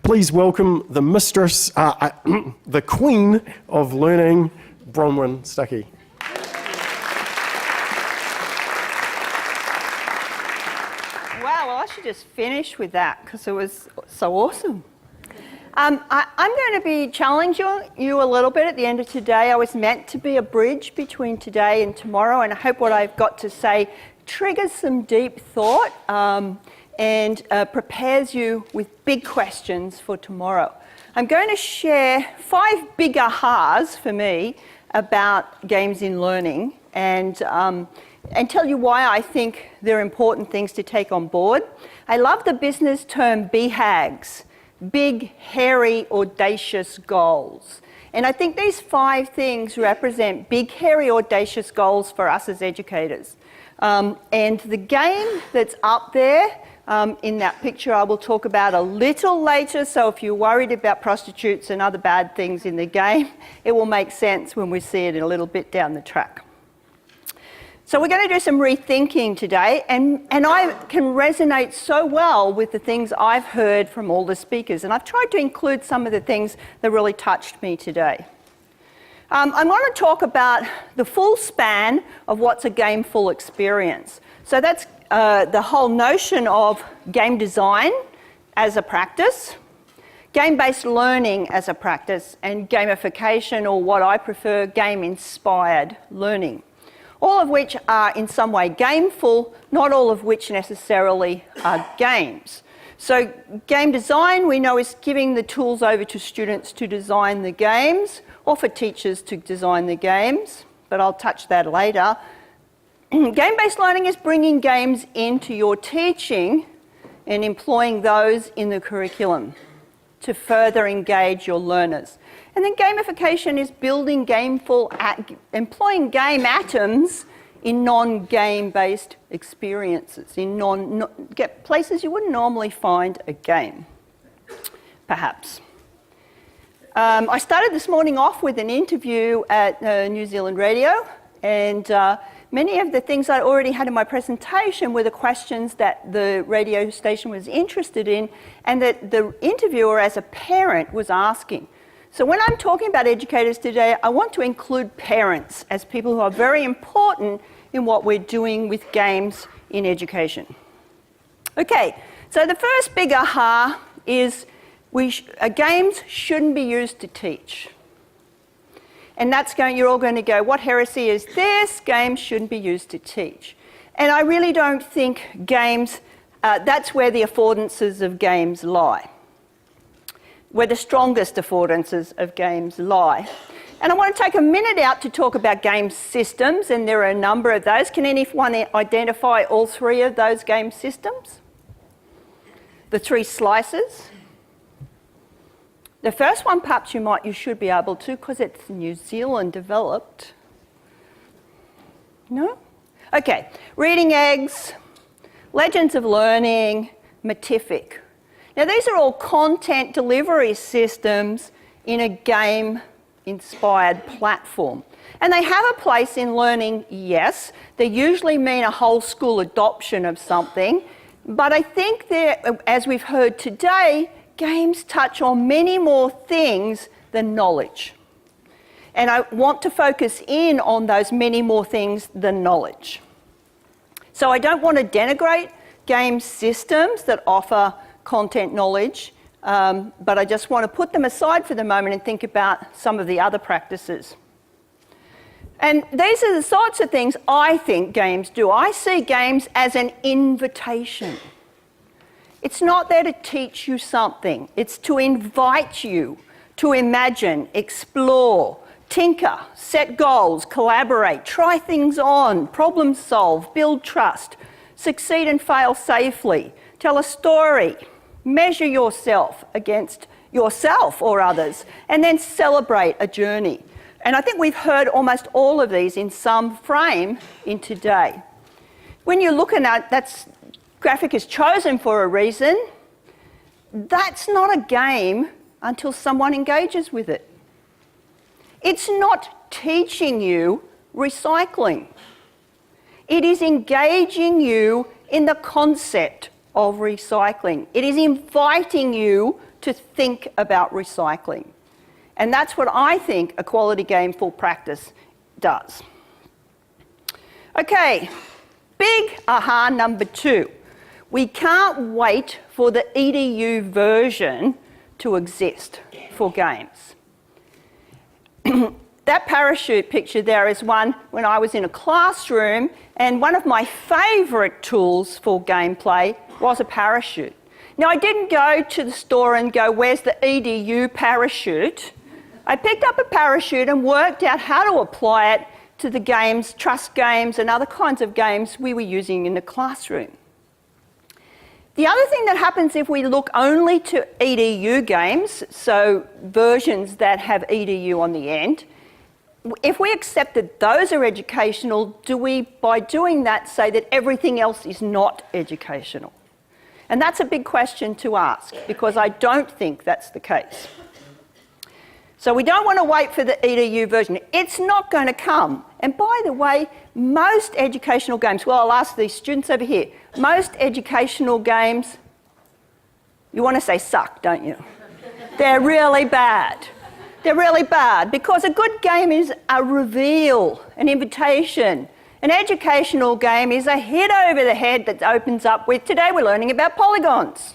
Please welcome the mistress, the queen of learning, Bron Stuckey. Wow, well, I should just finish with that because it was so awesome. I'm going to be challenging you a little bit at the end of today. I was meant to be a bridge between today and tomorrow, and I hope what I've got to say triggers some deep thought and prepares you with big questions for tomorrow. I'm going to share 5 big ahas for me about games in learning and tell you why I think they're important things to take on board. I love the business term BHAGs, big, hairy, audacious goals. And I think these 5 things represent big, hairy, audacious goals for us as educators. And the game that's up there in that picture I will talk about a little later, so if you're worried about prostitutes and other bad things in the game, it will make sense when we see it a little bit down the track. So we're going to do some rethinking today, and I can resonate so well with the things I've heard from all the speakers, and I've tried to include some of the things that really touched me today. I'm going to talk about the full span of what's a gameful experience. So that's the whole notion of game design as a practice, game-based learning as a practice, and gamification, or what I prefer, game-inspired learning. All of which are in some way gameful, not all of which necessarily are games. So game design, we know, is giving the tools over to students to design the games, or for teachers to design the games, but I'll touch that later. Game-based learning is bringing games into your teaching and employing those in the curriculum to further engage your learners. And then gamification is building employing game atoms in non-game-based experiences, in places you wouldn't normally find a game, perhaps. I started this morning off with an interview at New Zealand Radio, and many of the things I already had in my presentation were the questions that the radio station was interested in and that the interviewer as a parent was asking. So when I'm talking about educators today, I want to include parents as people who are very important in what we're doing with games in education. Okay, so the first big aha is games shouldn't be used to teach. And you're all going to go, what heresy is this? Games shouldn't be used to teach. And I really don't think games, that's where the affordances of games lie, where the strongest affordances of games lie. And I want to take a minute out to talk about game systems, and there are a number of those. Can anyone identify all 3 of those game systems? The 3 slices? The first one, perhaps you should be able to, because it's New Zealand developed. No? Okay. Reading Eggs, Legends of Learning, Metific. Now these are all content delivery systems in a game-inspired platform. And they have a place in learning, yes. They usually mean a whole school adoption of something. But I think as we've heard today, games touch on many more things than knowledge. And I want to focus in on those many more things than knowledge. So I don't want to denigrate game systems that offer content knowledge, but I just want to put them aside for the moment and think about some of the other practices. And these are the sorts of things I think games do. I see games as an invitation. It's not there to teach you something. It's to invite you to imagine, explore, tinker, set goals, collaborate, try things on, problem solve, build trust, succeed and fail safely, tell a story, measure yourself against yourself or others, and then celebrate a journey. And I think we've heard almost all of these in some frame in today. When you're looking at that graphic is chosen for a reason, that's not a game until someone engages with it. It's not teaching you recycling. It is engaging you in the concept of recycling. It is inviting you to think about recycling. And that's what I think a quality game full practice does. Okay, big aha number 2. We can't wait for the EDU version to exist for games. That parachute picture there is one when I was in a classroom, and one of my favourite tools for gameplay was a parachute. Now, I didn't go to the store and go, where's the EDU parachute? I picked up a parachute and worked out how to apply it to the games, trust games and other kinds of games we were using in the classroom. The other thing that happens if we look only to EDU games, so versions that have EDU on the end, if we accept that those are educational, do we, by doing that, say that everything else is not educational? And that's a big question to ask, because I don't think that's the case. So we don't want to wait for the EDU version. It's not going to come. And by the way, most educational games, well, I'll ask these students over here, most educational games, you want to say suck, don't you? They're really bad. They're really bad because a good game is a reveal, an invitation. An educational game is a hit over the head that opens up with, today we're learning about polygons.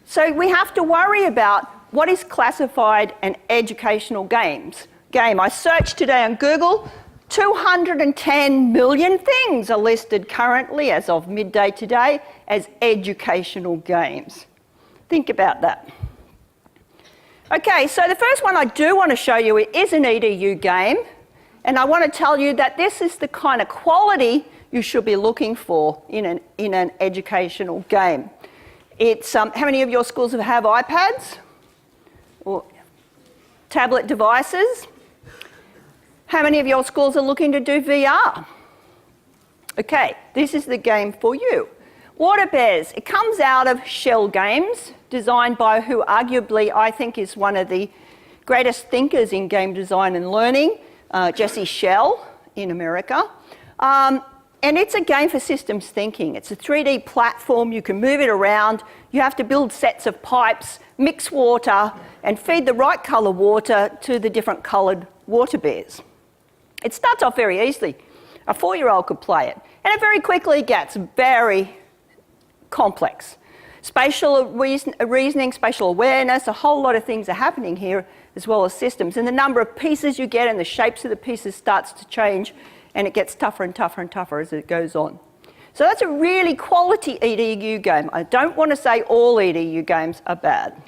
So we have to worry about what is classified an educational game. I searched today on Google, 210 million things are listed currently as of midday today as educational games. Think about that. Okay, so the first one I do want to show you is an EDU game, and I want to tell you that this is the kind of quality you should be looking for in an educational game. It's how many of your schools have iPads or tablet devices? How many of your schools are looking to do VR? Okay, this is the game for you. Water Bears, it comes out of Shell Games, designed by who arguably I think is one of the greatest thinkers in game design and learning, Jesse Shell in America. And it's a game for systems thinking. It's a 3D platform, you can move it around, you have to build sets of pipes, mix water, and feed the right colour water to the different coloured water bears. It starts off very easily. A 4-year-old could play it, and it very quickly gets very complex. Spatial reasoning, spatial awareness, a whole lot of things are happening here, as well as systems. And the number of pieces you get and the shapes of the pieces starts to change, and it gets tougher and tougher and tougher as it goes on. So that's a really quality EDU game. I don't want to say all EDU games are bad.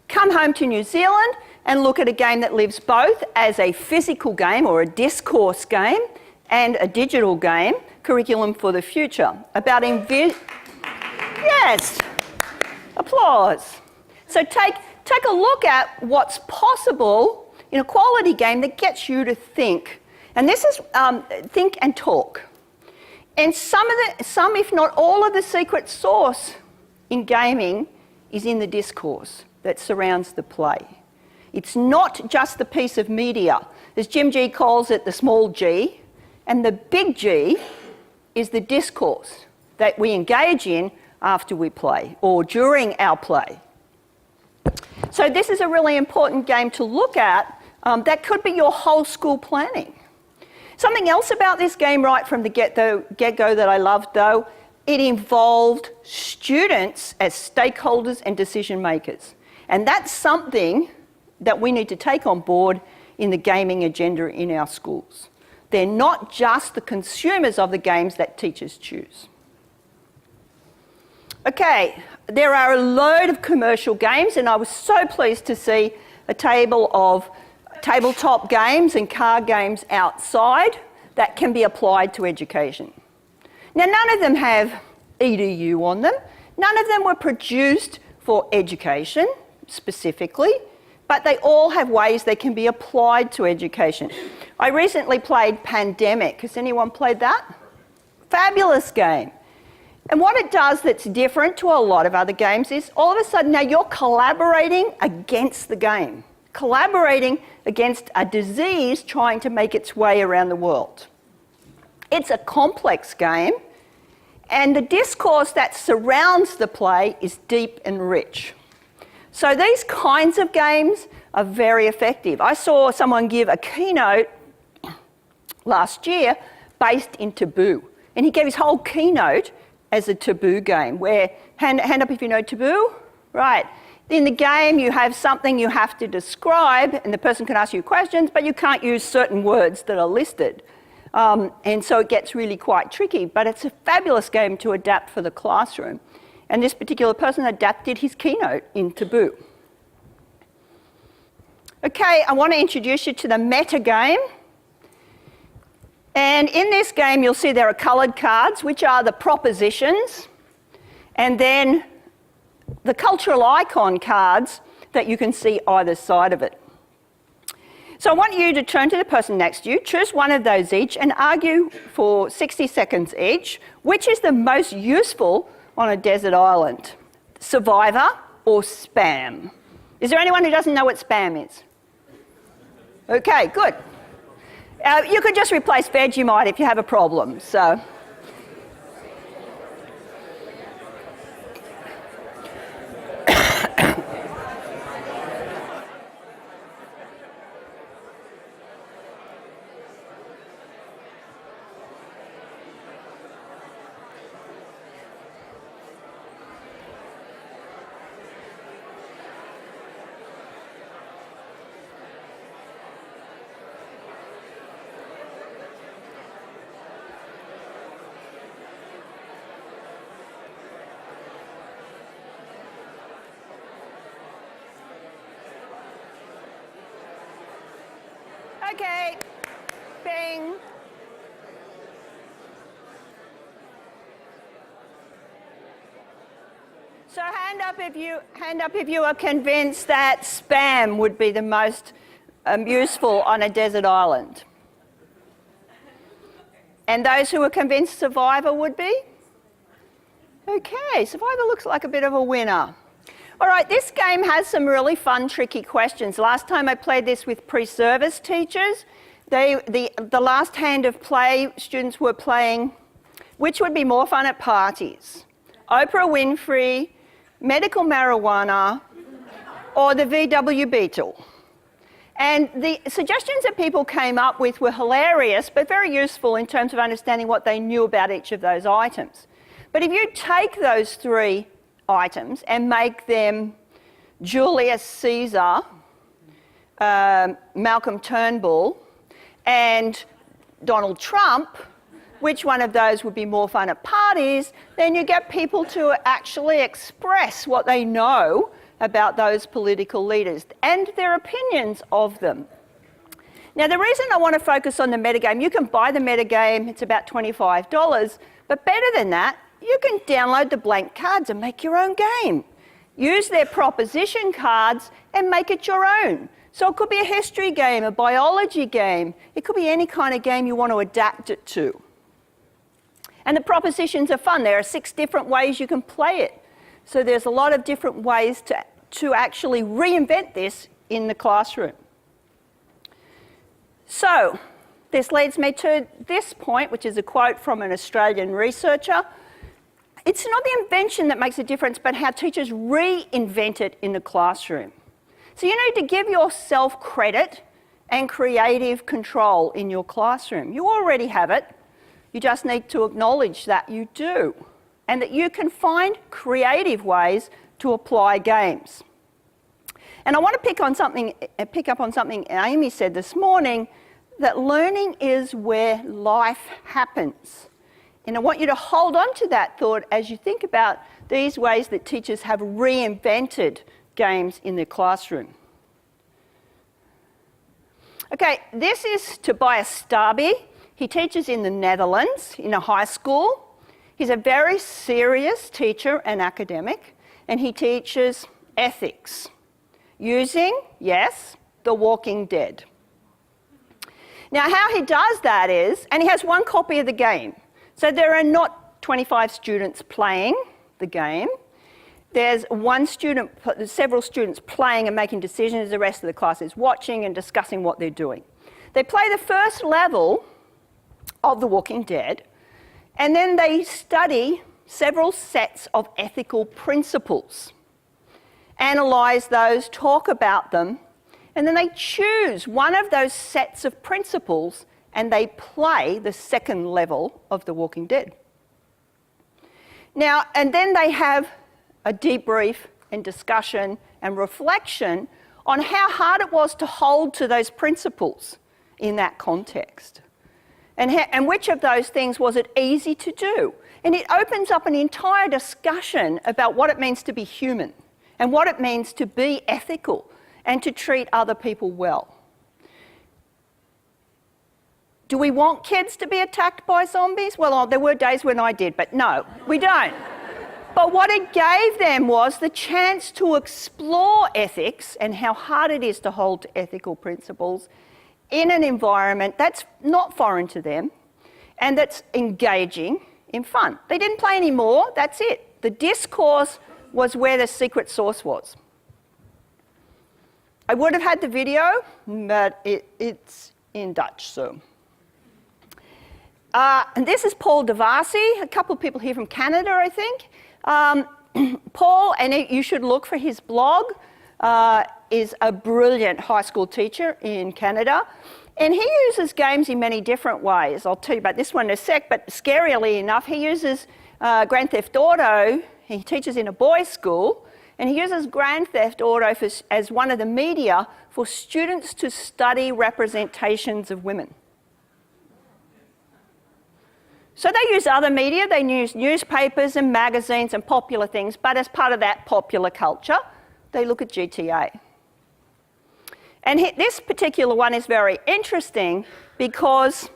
Come home to New Zealand and look at a game that lives both as a physical game or a discourse game and a digital game, Curriculum for the Future, about yes, applause. So take a look at what's possible in a quality game that gets you to think. And this is think and talk. And some, if not all, of the secret sauce in gaming is in the discourse that surrounds the play. It's not just the piece of media. As Jim G calls it, the small g, and the big G is the discourse that we engage in after we play or during our play. So this is a really important game to look at. That could be your whole school planning. Something else about this game right from the get-go that I loved, though, it involved students as stakeholders and decision makers. And that's something that we need to take on board in the gaming agenda in our schools. They're not just the consumers of the games that teachers choose. Okay, there are a load of commercial games, and I was so pleased to see a table of tabletop games and card games outside that can be applied to education. Now, none of them have EDU on them. None of them were produced for education specifically, but they all have ways they can be applied to education. I recently played Pandemic. Has anyone played that? Fabulous game. And what it does that's different to a lot of other games is all of a sudden now you're collaborating against the game, collaborating against a disease trying to make its way around the world. It's a complex game, And the discourse that surrounds the play is deep and rich. So these kinds of games are very effective. I saw someone give a keynote last year based in taboo. And he gave his whole keynote as a taboo game, where, hand up if you know taboo. Right. In the game, you have something you have to describe, and the person can ask you questions, but you can't use certain words that are listed. And so it gets really quite tricky, but it's a fabulous game to adapt for the classroom. And this particular person adapted his keynote in taboo. Okay, I want to introduce you to the metagame. And in this game, you'll see there are coloured cards, which are the propositions, and then the cultural icon cards that you can see either side of it. So I want you to turn to the person next to you, choose one of those each, and argue for 60 seconds each, which is the most useful on a desert island, survivor or spam. Is there anyone who doesn't know what spam is? Okay, good. You could just replace Vegemite if you have a problem. So. Okay, bing. So hand up if you are convinced that spam would be the most useful on a desert island. And those who are convinced survivor would be? Okay, survivor looks like a bit of a winner. All right, this game has some really fun, tricky questions. Last time I played this with pre-service teachers, the last hand of play, students were playing, which would be more fun at parties? Oprah Winfrey, medical marijuana, or the VW Beetle? And the suggestions that people came up with were hilarious, but very useful in terms of understanding what they knew about each of those items. But if you take those three items and make them Julius Caesar, Malcolm Turnbull, and Donald Trump, which one of those would be more fun at parties, then you get people to actually express what they know about those political leaders and their opinions of them. Now, the reason I want to focus on the metagame, you can buy the metagame, it's about $25, but better than that, you can download the blank cards and make your own game. Use their proposition cards and make it your own. So it could be a history game, a biology game. It could be any kind of game you want to adapt it to. And the propositions are fun. There are 6 different ways you can play it. So there's a lot of different ways to actually reinvent this in the classroom. So this leads me to this point, which is a quote from an Australian researcher. It's not the invention that makes a difference, but how teachers reinvent it in the classroom. So you need to give yourself credit and creative control in your classroom. You already have it. You just need to acknowledge that you do, and that you can find creative ways to apply games. And I want to pick up on something Amy said this morning, that learning is where life happens. And I want you to hold on to that thought as you think about these ways that teachers have reinvented games in their classroom. Okay, this is Tobias Starby. He teaches in the Netherlands in a high school. He's a very serious teacher and academic, and he teaches ethics using, yes, The Walking Dead. Now, how he does that is, and he has one copy of the game. So there are not 25 students playing the game. There's several students playing and making decisions. The rest of the class is watching and discussing what they're doing. They play the first level of The Walking Dead, And then they study several sets of ethical principles, analyse those, talk about them, and then they choose one of those sets of principles and they play the second level of The Walking Dead. Now, and then they have a debrief and discussion and reflection on how hard it was to hold to those principles in that context. And which of those things was it easy to do? And it opens up an entire discussion about what it means to be human and what it means to be ethical and to treat other people well. Do we want kids to be attacked by zombies? Well, there were days when I did, but no, we don't. But what it gave them was the chance to explore ethics and how hard it is to hold to ethical principles in an environment that's not foreign to them and that's engaging in fun. They didn't play anymore, that's it. The discourse was where the secret sauce was. I would have had the video, but it's in Dutch, so. And this is Paul Devasi, a couple of people here from Canada, I think. Paul, and you should look for his blog, is a brilliant high school teacher in Canada. And he uses games in many different ways. I'll tell you about this one in a sec, but scarily enough, he uses Grand Theft Auto. He teaches in a boys' school, and he uses Grand Theft Auto as one of the media for students to study representations of women. So they use other media, they use newspapers and magazines and popular things, but as part of that popular culture, they look at GTA. And this particular one is very interesting because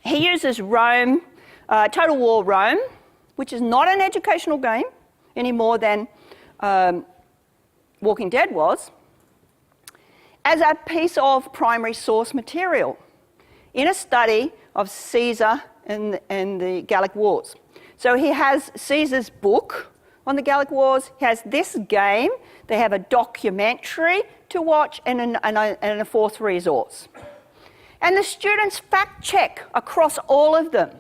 he uses Rome, Total War Rome, which is not an educational game any more than Walking Dead was, as a piece of primary source material in a study of Caesar and the Gallic Wars. So he has Caesar's book on the Gallic Wars, he has this game, they have a documentary to watch and a fourth resource. And the students fact check across all of them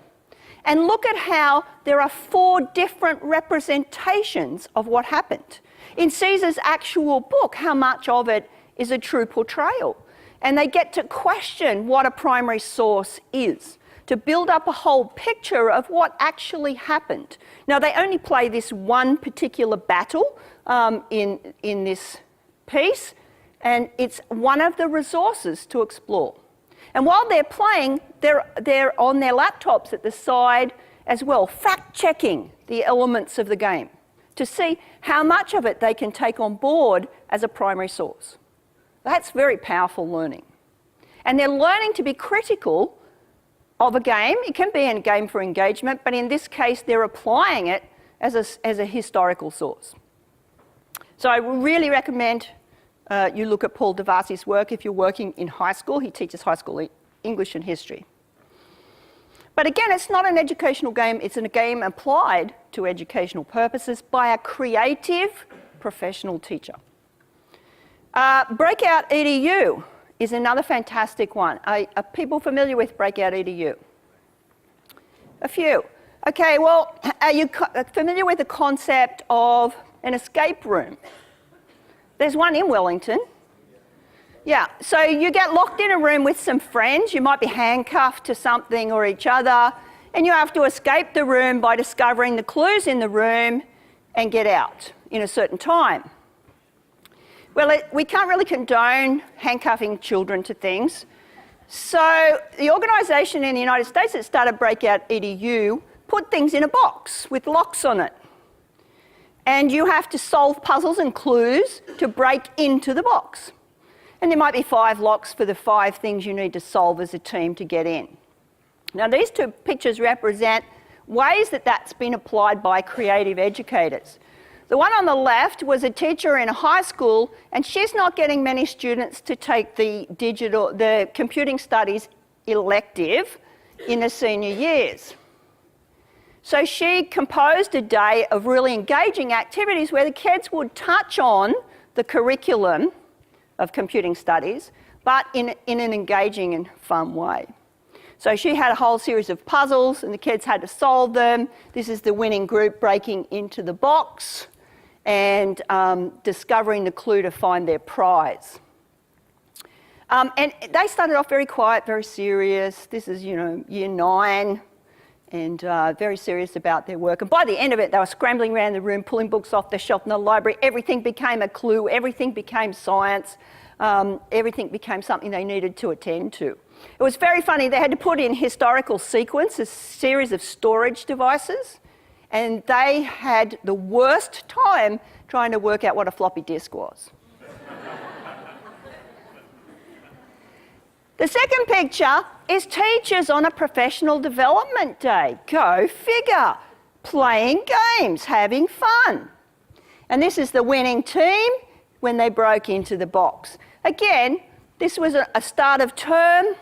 and look at how there are 4 different representations of what happened. In Caesar's actual book, how much of it is a true portrayal? And they get to question what a primary source is, to build up a whole picture of what actually happened. Now, they only play this one particular battle in this piece, and it's one of the resources to explore. And while they're playing, they're on their laptops at the side as well, fact-checking the elements of the game to see how much of it they can take on board as a primary source. That's very powerful learning. And they're learning to be critical of a game. It can be a game for engagement, but in this case, they're applying it as a historical source. So I really recommend you look at Paul Devasi's work if you're working in high school. He teaches high school English and history. But again, it's not an educational game. It's a game applied to educational purposes by a creative professional teacher. BreakoutEDU is another fantastic one. Are people familiar with BreakoutEDU? A few. Okay, well, are you familiar with the concept of an escape room? There's one in Wellington. Yeah, so you get locked in a room with some friends. You might be handcuffed to something or each other, and you have to escape the room by discovering the clues in the room and get out in a certain time. Well, we can't really condone handcuffing children to things. So the organisation in the United States that started BreakoutEDU put things in a box with locks on it. And you have to solve puzzles and clues to break into the box. And there might be 5 locks for the 5 things you need to solve as a team to get in. Now, these 2 pictures represent ways that that's been applied by creative educators. The one on the left was a teacher in a high school, and she's not getting many students to take the computing studies elective in the senior years. So she composed a day of really engaging activities where the kids would touch on the curriculum of computing studies, but in an engaging and fun way. So she had a whole series of puzzles and the kids had to solve them. This is the winning group breaking into the box and discovering the clue to find their prize. And they started off very quiet, very serious. This is, you know, year 9, and very serious about their work. And by the end of it, they were scrambling around the room, pulling books off the shelf in the library. Everything became a clue. Everything became science. Everything became something they needed to attend to. It was very funny. They had to put in historical sequence, a series of storage devices, and they had the worst time trying to work out what a floppy disk was. The second picture is teachers on a professional development day. Go figure. Playing games, having fun. And this is the winning team when they broke into the box. Again, this was a start of term.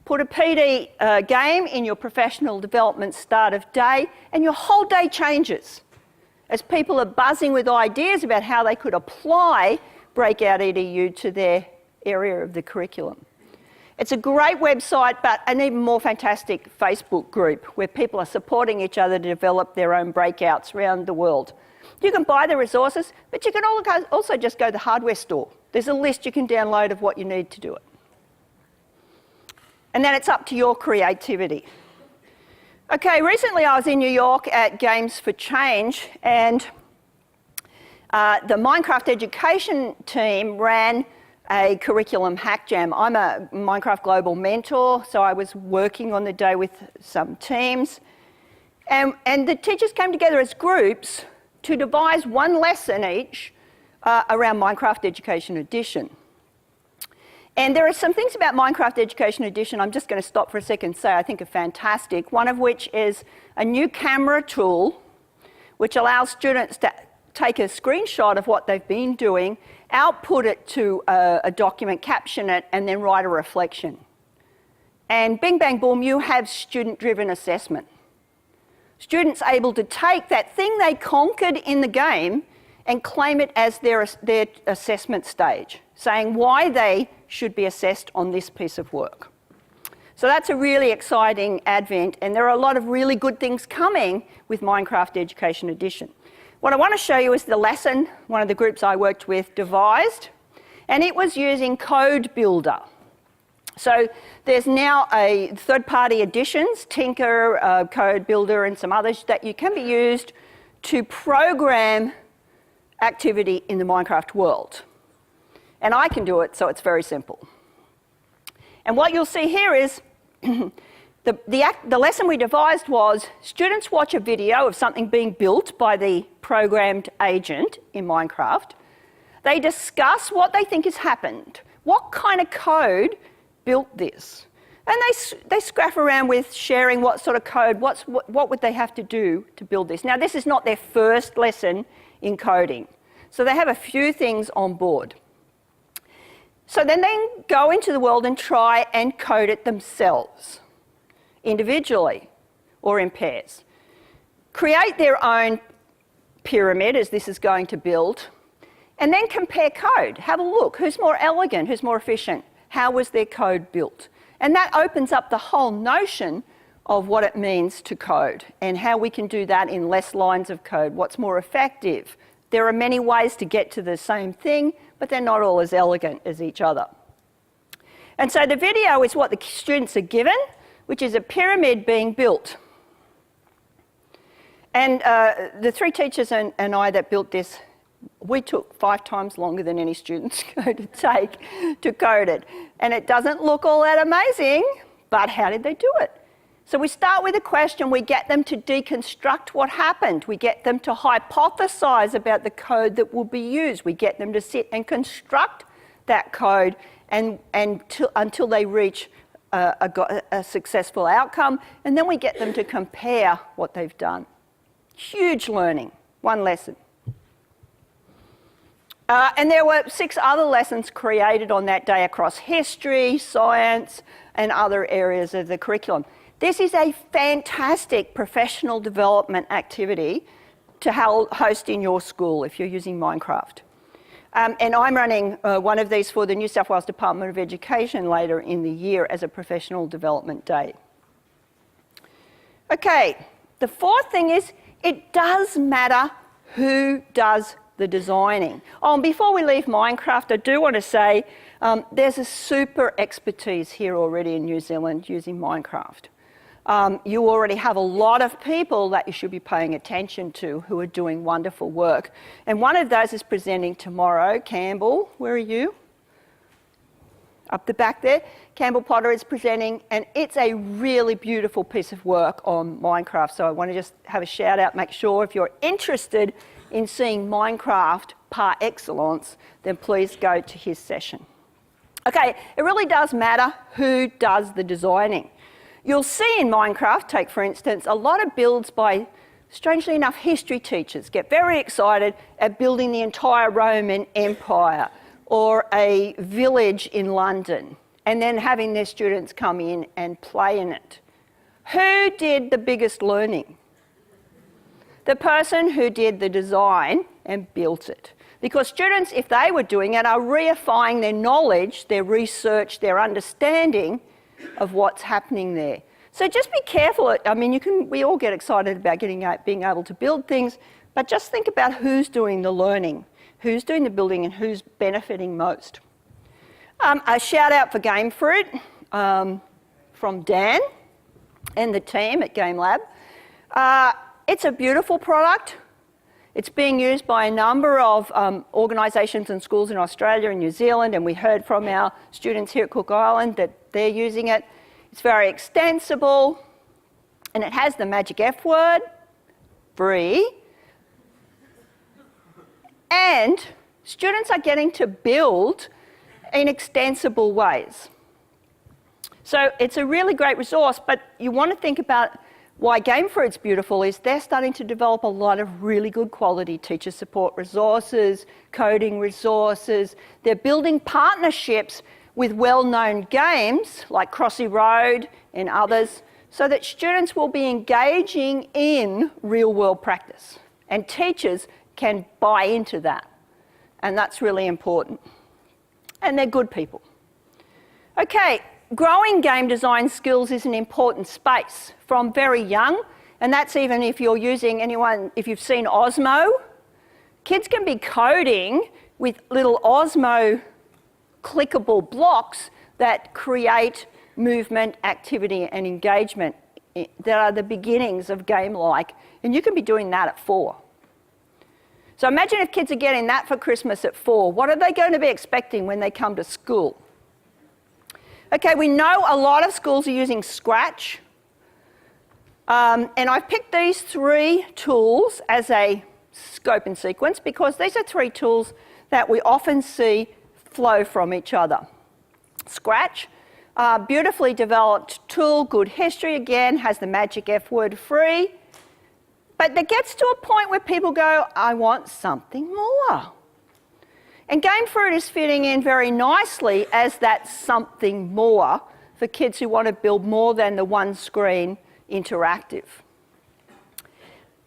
Put a PD game in your professional development start of day, and your whole day changes as people are buzzing with ideas about how they could apply BreakoutEDU to their area of the curriculum. It's a great website, but an even more fantastic Facebook group where people are supporting each other to develop their own breakouts around the world. You can buy the resources, but you can also just go to the hardware store. There's a list you can download of what you need to do it. And then it's up to your creativity. Okay, recently I was in New York at Games for Change, and the Minecraft education team ran a curriculum hack jam. I'm a Minecraft Global Mentor, so I was working on the day with some teams. And the teachers came together as groups to devise one lesson each around Minecraft Education Edition. And there are some things about Minecraft Education Edition I'm just going to stop for a second and say I think are fantastic, one of which is a new camera tool which allows students to take a screenshot of what they've been doing, output it to a document, caption it, and then write a reflection. And bing, bang, boom, you have student-driven assessment. Students able to take that thing they conquered in the game and claim it as their assessment stage, saying why they should be assessed on this piece of work. So that's a really exciting advent, and there are a lot of really good things coming with Minecraft Education Edition. What I want to show you is the lesson one of the groups I worked with devised, and it was using Code Builder. So there's now a third-party editions, Tinker, Code Builder, and some others that you can be used to program activity in the Minecraft world. And I can do it, so it's very simple. And what you'll see here is the lesson we devised was students watch a video of something being built by the programmed agent in Minecraft. They discuss what they think has happened. What kind of code built this? And they scraff around with sharing what sort of code, what would they have to do to build this. Now, this is not their first lesson in coding, so they have a few things on board. So then they go into the world and try and code it themselves, individually or in pairs. Create their own pyramid, as this is going to build, and then compare code. Have a look. Who's more elegant? Who's more efficient? How was their code built? And that opens up the whole notion of what it means to code and how we can do that in less lines of code. What's more effective? There are many ways to get to the same thing, but they're not all as elegant as each other. And so the video is what the students are given, which is a pyramid being built. And the 3 teachers and I that built this, we took 5 times longer than any student's going to take to code it. And it doesn't look all that amazing, but how did they do it? So we start with a question, we get them to deconstruct what happened, we get them to hypothesize about the code that will be used, we get them to sit and construct that code until they reach a successful outcome, and then we get them to compare what they've done. Huge learning, one lesson. And there were 6 other lessons created on that day across history, science, and other areas of the curriculum. This is a fantastic professional development activity to host in your school if you're using Minecraft. And I'm running one of these for the New South Wales Department of Education later in the year as a professional development day. Okay, the fourth thing is it does matter who does the designing. Oh, and before we leave Minecraft, I do want to say there's a super expertise here already in New Zealand using Minecraft. You already have a lot of people that you should be paying attention to who are doing wonderful work. And one of those is presenting tomorrow. Campbell, where are you? Up the back there. Campbell Potter is presenting, and it's a really beautiful piece of work on Minecraft. So I want to just have a shout out, make sure if you're interested in seeing Minecraft par excellence, then please go to his session. Okay, it really does matter who does the designing. You'll see in Minecraft, take for instance, a lot of builds by, strangely enough, history teachers get very excited at building the entire Roman Empire or a village in London, and then having their students come in and play in it. Who did the biggest learning? The person who did the design and built it. Because students, if they were doing it, are reifying their knowledge, their research, their understanding of what's happening there. So just be careful. I mean, we all get excited about being able to build things, but just think about who's doing the learning, who's doing the building, and who's benefiting most. A shout out for Gamefruit from Dan and the team at Game Lab. It's a beautiful product. It's being used by a number of organisations and schools in Australia and New Zealand, and we heard from our students here at Cook Island that they're using it. It's very extensible, and it has the magic F word, free, and students are getting to build in extensible ways. So it's a really great resource, but you want to think about why Gamefruit's beautiful is they're starting to develop a lot of really good quality teacher support resources, coding resources. They're building partnerships with well-known games like Crossy Road and others so that students will be engaging in real-world practice and teachers can buy into that. And that's really important. And they're good people. Okay. Growing game design skills is an important space from very young, and that's even if you're using if you've seen Osmo, kids can be coding with little Osmo clickable blocks that create movement, activity and engagement that are the beginnings of game-like, and you can be doing that at 4. So imagine if kids are getting that for Christmas at 4, what are they going to be expecting when they come to school? Okay, we know a lot of schools are using Scratch, and I've picked these 3 tools as a scope and sequence because these are 3 tools that we often see flow from each other. Scratch, beautifully developed tool, good history, again, has the magic F word free, but it gets to a point where people go, I want something more. And Gamefruit is fitting in very nicely as that something more for kids who want to build more than the one screen interactive.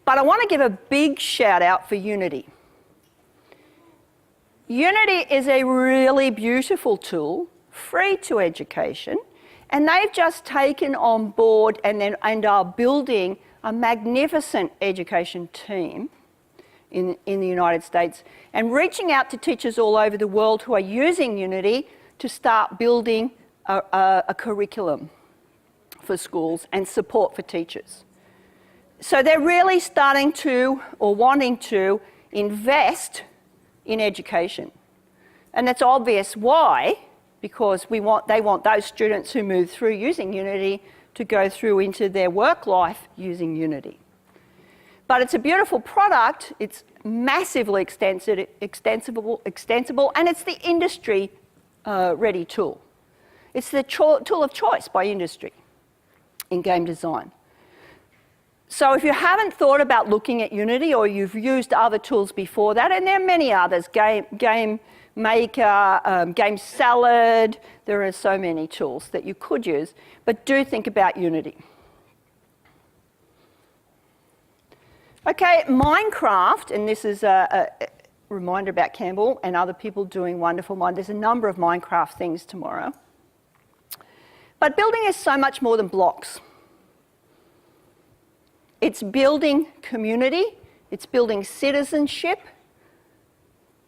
But I want to give a big shout out for Unity. Unity is a really beautiful tool, free to education, and they've just taken on board and are building a magnificent education team in the United States and reaching out to teachers all over the world who are using Unity to start building a curriculum for schools and support for teachers. So they're really starting to, or wanting to, invest in education. And that's obvious why, because they want those students who move through using Unity to go through into their work life using Unity. But it's a beautiful product, it's massively extensible, and it's the industry-ready tool. It's the tool of choice by industry in game design. So if you haven't thought about looking at Unity or you've used other tools before that, and there are many others, Game Maker, Game Salad, there are so many tools that you could use, but do think about Unity. Okay, Minecraft, and this is a reminder about Campbell and other people doing wonderful There's a number of Minecraft things tomorrow. But building is so much more than blocks. It's building community, it's building citizenship,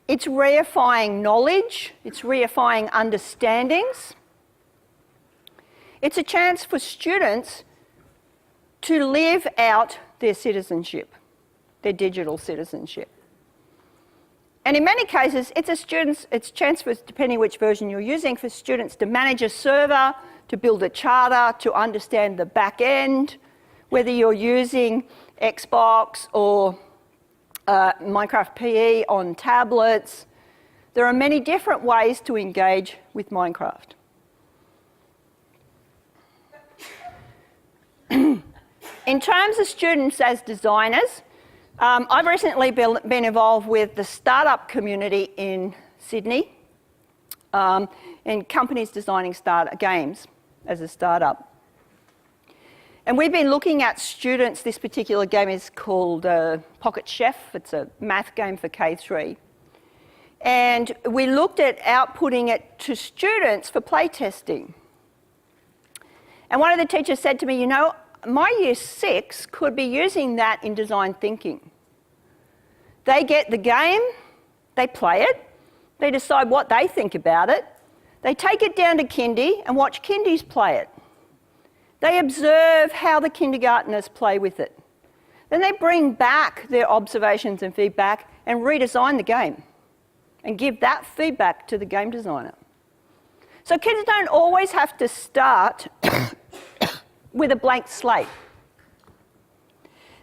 it's reifying knowledge, it's reifying understandings. It's a chance for students to live out their citizenship, their digital citizenship. And in many cases, it's a chance for, depending which version you're using, for students to manage a server, to build a charter, to understand the back end, whether you're using Xbox or Minecraft PE on tablets. There are many different ways to engage with Minecraft. In terms of students as designers, I've recently been involved with the startup community in Sydney, and companies designing games as a startup. And we've been looking at students. This particular game is called Pocket Chef. It's a math game for K3. And we looked at outputting it to students for playtesting. And one of the teachers said to me, you know, my year 6 could be using that in design thinking. They get the game, they play it, they decide what they think about it, they take it down to kindy and watch kindies play it. They observe how the kindergarteners play with it. Then they bring back their observations and feedback and redesign the game and give that feedback to the game designer. So kids don't always have to start with a blank slate.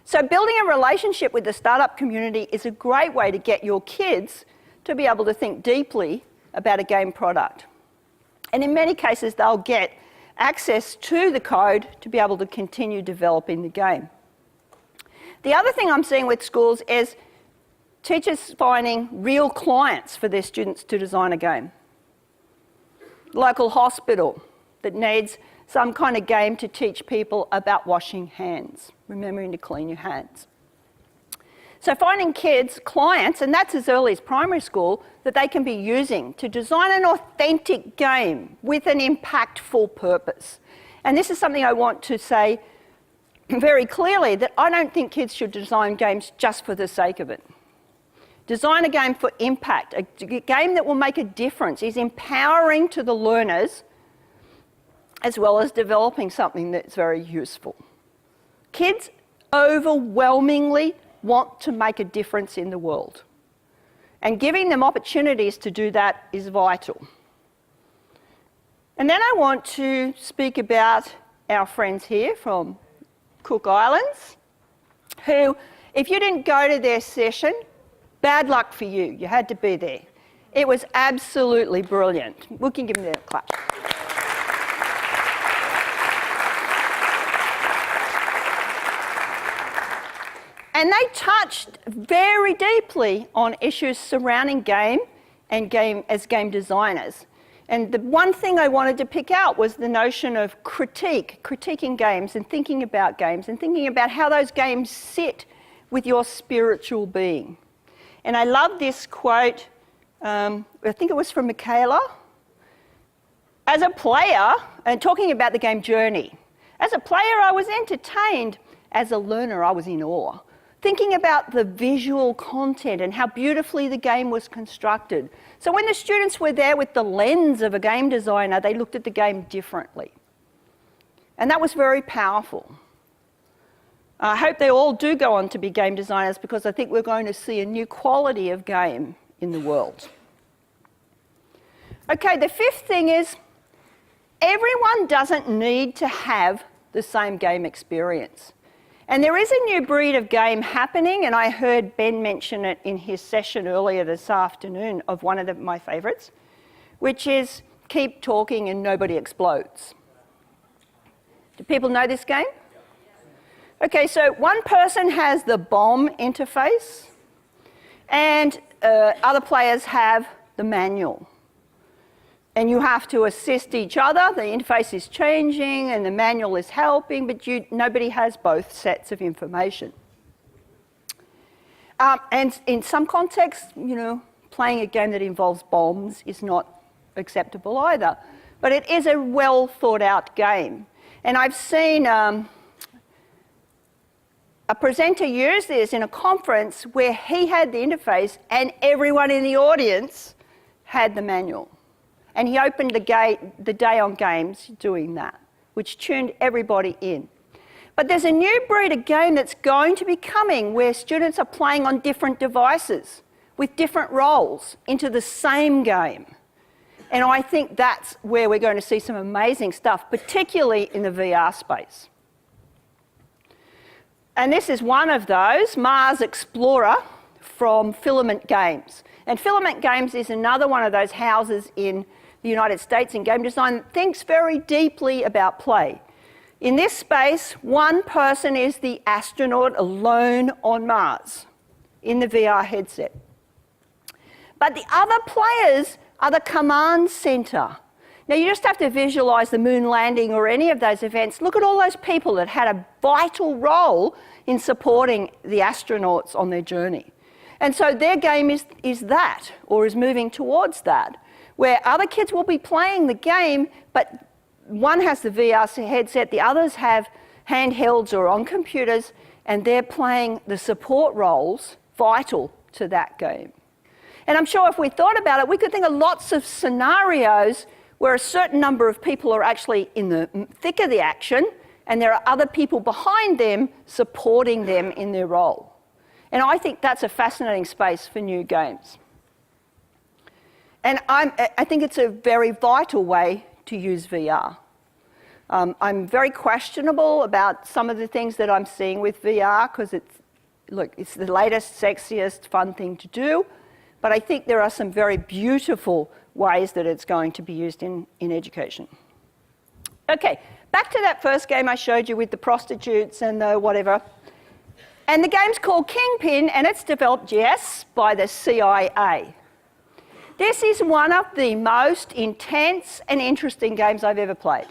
So building a relationship with the startup community is a great way to get your kids to be able to think deeply about a game product. And in many cases, they'll get access to the code to be able to continue developing the game. The other thing I'm seeing with schools is teachers finding real clients for their students to design a game. Local hospital that needs some kind of game to teach people about washing hands, remembering to clean your hands. So finding kids clients, and that's as early as primary school, that they can be using to design an authentic game with an impactful purpose. And this is something I want to say very clearly, that I don't think kids should design games just for the sake of it. Design a game for impact. A game that will make a difference is empowering to the learners as well as developing something that's very useful. Kids overwhelmingly want to make a difference in the world. And giving them opportunities to do that is vital. And then I want to speak about our friends here from Cook Islands, who, if you didn't go to their session, bad luck for you. You had to be there. It was absolutely brilliant. We can give them a clap. And they touched very deeply on issues surrounding game and game designers. And the one thing I wanted to pick out was the notion of critiquing games and thinking about how those games sit with your spiritual being. And I love this quote, I think it was from Michaela. As a player, and talking about the game Journey, as a player I was entertained, as a learner I was in awe. Thinking about the visual content and how beautifully the game was constructed. So when the students were there with the lens of a game designer, they looked at the game differently. And that was very powerful. I hope they all do go on to be game designers, because I think we're going to see a new quality of game in the world. Okay, the fifth thing is everyone doesn't need to have the same game experience. And there is a new breed of game happening, and I heard Ben mention it in his session earlier this afternoon of one of my favourites, which is keep talking and nobody explodes. Do people know this game? Okay, so one person has the bomb interface, and other players have the manual. And you have to assist each other. The interface is changing and the manual is helping, but nobody has both sets of information. And in some contexts, playing a game that involves bombs is not acceptable either. But it is a well thought out game. And I've seen a presenter used this in a conference where he had the interface and everyone in the audience had the manual. And he opened the day on games doing that, which tuned everybody in. But there's a new breed of game that's going to be coming where students are playing on different devices with different roles into the same game. And I think that's where we're going to see some amazing stuff, particularly in the VR space. And this is one of those, Mars Explorer from Filament Games. And Filament Games is another one of those houses in the United States in game design that thinks very deeply about play. In this space, one person is the astronaut alone on Mars in the VR headset. But the other players are the command center. Now you just have to visualize the moon landing or any of those events. Look at all those people that had a vital role in supporting the astronauts on their journey. And so their game is that, or is moving towards that, where other kids will be playing the game, but one has the VR headset, the others have handhelds or on computers, and they're playing the support roles vital to that game. And I'm sure if we thought about it, we could think of lots of scenarios where a certain number of people are actually in the thick of the action, and there are other people behind them supporting them in their role. And I think that's a fascinating space for new games. And I think it's a very vital way to use VR. I'm very questionable about some of the things that I'm seeing with VR because it's the latest, sexiest, fun thing to do. But I think there are some very beautiful ways that it's going to be used in education. Okay, back to that first game I showed you with the prostitutes and the whatever. And the game's called Kingpin, and it's developed, yes, by the CIA. This is one of the most intense and interesting games I've ever played.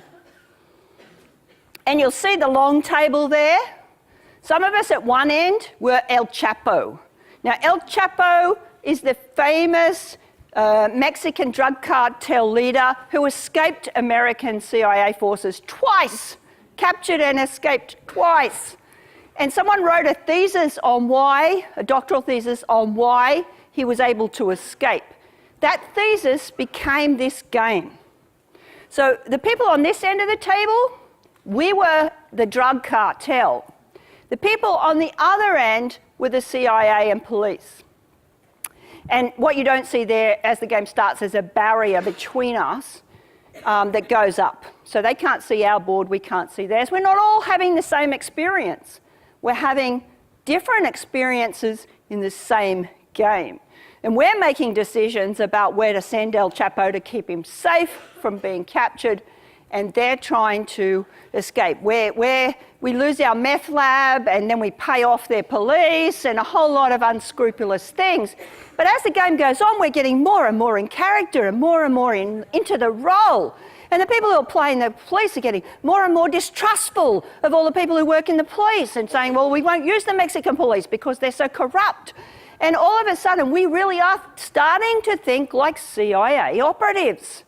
And you'll see the long table there. Some of us at one end were El Chapo. Now, El Chapo is the famous Mexican drug cartel leader who escaped American CIA forces twice, captured and escaped twice. And someone wrote a thesis on why, a doctoral thesis on why he was able to escape. That thesis became this game. So the people on this end of the table, we were the drug cartel. The people on the other end were the CIA and police. And what you don't see there as the game starts is a barrier between us that goes up. So they can't see our board, we can't see theirs. We're not all having the same experience. We're having different experiences in the same game. And we're making decisions about where to send El Chapo to keep him safe from being captured, and they're trying to escape. Where we lose our meth lab, and then we pay off their police, and a whole lot of unscrupulous things. But as the game goes on, we're getting more and more in character and more into the role. And the people who are playing the police are getting more and more distrustful of all the people who work in the police and saying, well, we won't use the Mexican police because they're so corrupt. And all of a sudden, we really are starting to think like CIA operatives.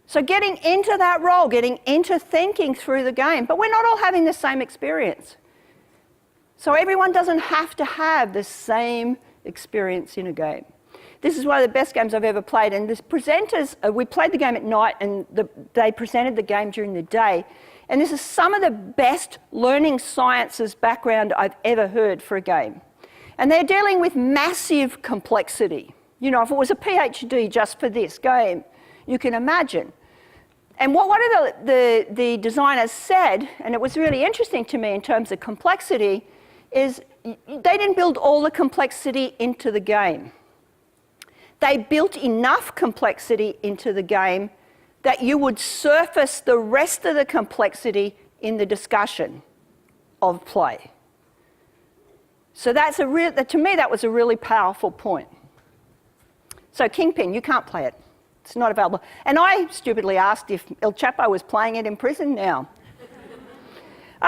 So getting into that role, getting into thinking through the game, but we're not all having the same experience. So everyone doesn't have to have the same experience in a game. This is one of the best games I've ever played, and the presenters, we played the game at night and they presented the game during the day, and this is some of the best learning sciences background I've ever heard for a game. And they're dealing with massive complexity. You know, if it was a PhD just for this game, you can imagine. And what one of the designers said, and it was really interesting to me in terms of complexity, is they didn't build all the complexity into the game. They built enough complexity into the game that you would surface the rest of the complexity in the discussion of play. So to me, that was a really powerful point. So Kingpin, you can't play it. It's not available. And I stupidly asked if El Chapo was playing it in prison now.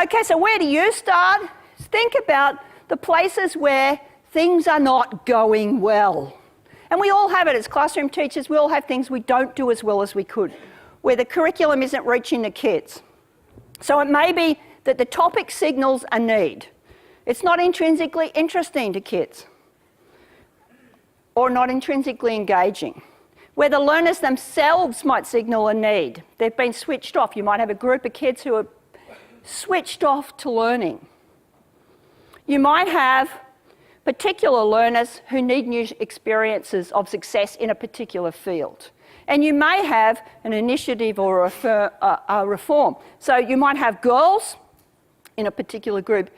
Okay, so where do you start? Think about the places where things are not going well. And we all have it as classroom teachers. We all have things we don't do as well as we could, where the curriculum isn't reaching the kids. So it may be that the topic signals a need. It's not intrinsically interesting to kids or not intrinsically engaging. Where the learners themselves might signal a need. They've been switched off. You might have a group of kids who are switched off to learning. You might have particular learners who need new experiences of success in a particular field. And you may have an initiative or a reform. So you might have girls in a particular group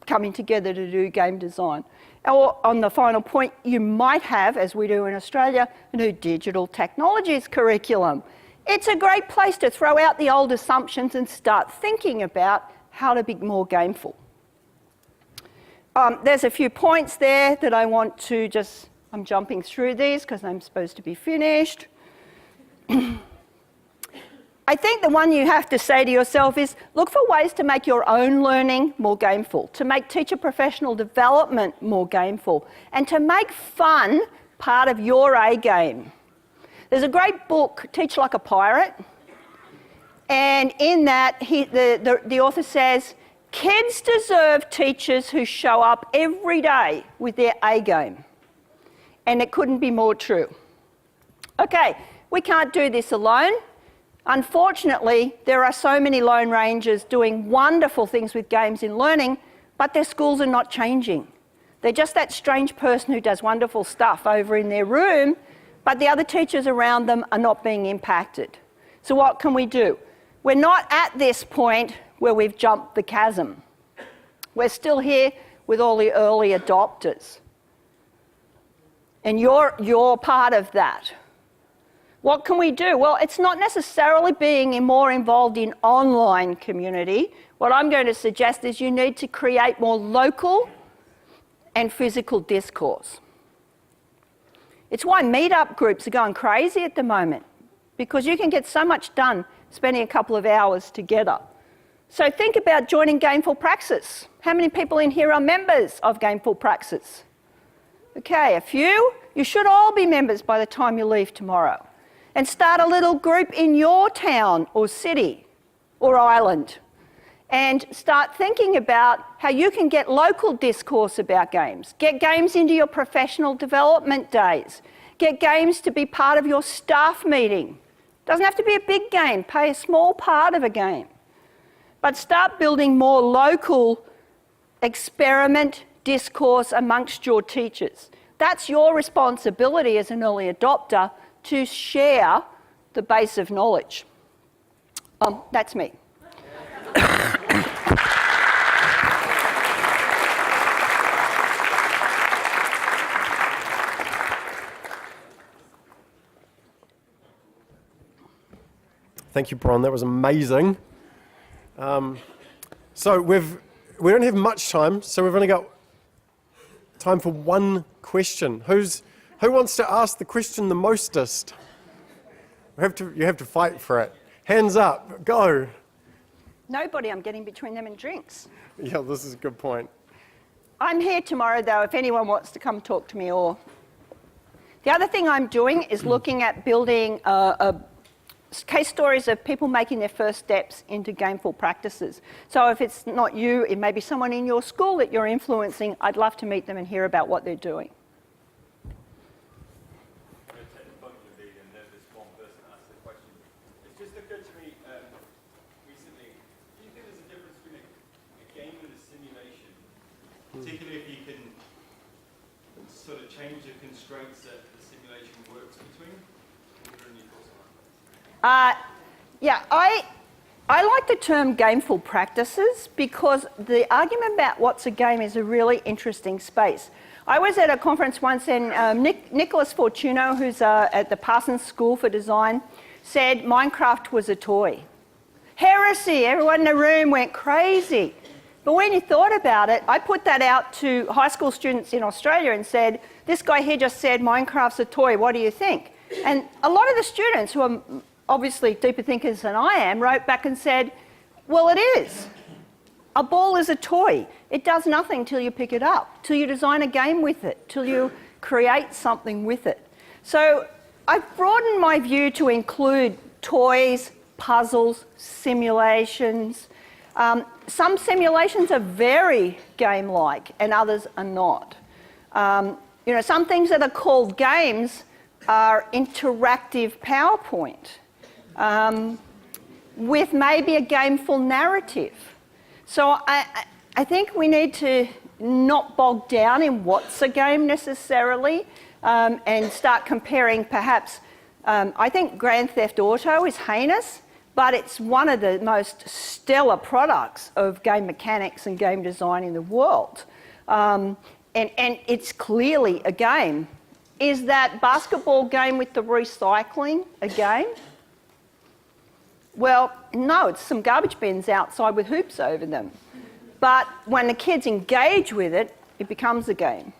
coming together to do game design. Or on the final point, you might have, as we do in Australia, a new digital technologies curriculum. It's a great place to throw out the old assumptions and start thinking about how to be more gameful. There's a few points there that I want to just, I'm jumping through these because I'm supposed to be finished. I think the one you have to say to yourself is, look for ways to make your own learning more gameful, to make teacher professional development more gameful, and to make fun part of your A game. There's a great book, Teach Like a Pirate, and in that the author says, kids deserve teachers who show up every day with their A game. And it couldn't be more true. Okay, we can't do this alone. Unfortunately, there are so many Lone Rangers doing wonderful things with games in learning, but their schools are not changing. They're just that strange person who does wonderful stuff over in their room, but the other teachers around them are not being impacted. So what can we do? We're not at this point where we've jumped the chasm. We're still here with all the early adopters. And you're part of that. What can we do? Well, it's not necessarily being more involved in online community. What I'm going to suggest is you need to create more local and physical discourse. It's why meetup groups are going crazy at the moment, because you can get so much done spending a couple of hours together. So think about joining Gameful Praxis. How many people in here are members of Gameful Praxis? Okay, a few. You should all be members by the time you leave tomorrow. And start a little group in your town or city or island. And start thinking about how you can get local discourse about games. Get games into your professional development days. Get games to be part of your staff meeting. Doesn't have to be a big game. Pay a small part of a game. But start building more local experiment discourse amongst your teachers. That's your responsibility as an early adopter, to share the base of knowledge. That's me. Thank you, Bron. That was amazing. So we don't have much time, so we've only got time for one question. Who wants to ask the question the mostest? You have to fight for it. Hands up, go. Nobody, I'm getting between them and drinks. Yeah, this is a good point. I'm here tomorrow though, if anyone wants to come talk to me. Or the other thing I'm doing is looking at building case stories of people making their first steps into gameful practices. So if it's not you, it may be someone in your school that you're influencing. I'd love to meet them and hear about what they're doing. Particularly if you can sort of change the constraints that the simulation works between. Yeah, I like the term gameful practices because the argument about what's a game is a really interesting space. I was at a conference once and Nicholas Fortuno, who's at the Parsons School for Design, said Minecraft was a toy. Heresy! Everyone in the room went crazy. But when you thought about it, I put that out to high school students in Australia and said, this guy here just said Minecraft's a toy, what do you think? And a lot of the students, who are obviously deeper thinkers than I am, wrote back and said, well, it is. A ball is a toy. It does nothing till you pick it up, till you design a game with it, till you create something with it. So I've broadened my view to include toys, puzzles, simulations, Some simulations are very game-like and others are not. You know, some things that are called games are interactive PowerPoint with maybe a gameful narrative. So I think we need to not bog down in what's a game necessarily and start comparing perhaps, I think Grand Theft Auto is heinous, but it's one of the most stellar products of game mechanics and game design in the world. And it's clearly a game. Is that basketball game with the recycling a game? Well, no, it's some garbage bins outside with hoops over them. But when the kids engage with it, it becomes a game.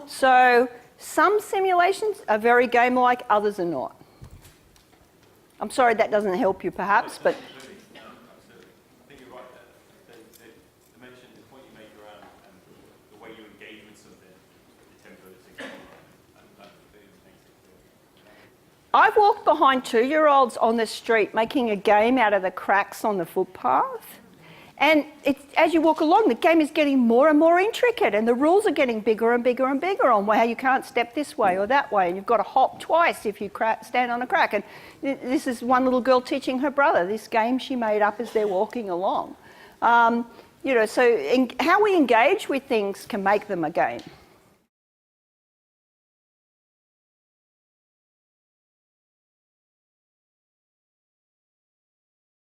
So some simulations are very game-like, others are not. I'm sorry that doesn't help you perhaps, but... No, absolutely. I think you're right there. The mention, the point you make around the way you engage with something, the tempo that's exactly right, and that makes it clear. I've walked behind 2-year-olds on the street making a game out of the cracks on the footpath. And as you walk along, the game is getting more and more intricate and the rules are getting bigger and bigger and bigger on how you can't step this way or that way and you've got to hop twice if you stand on a crack. And this is one little girl teaching her brother this game she made up as they're walking along. You know, so how we engage with things can make them a game.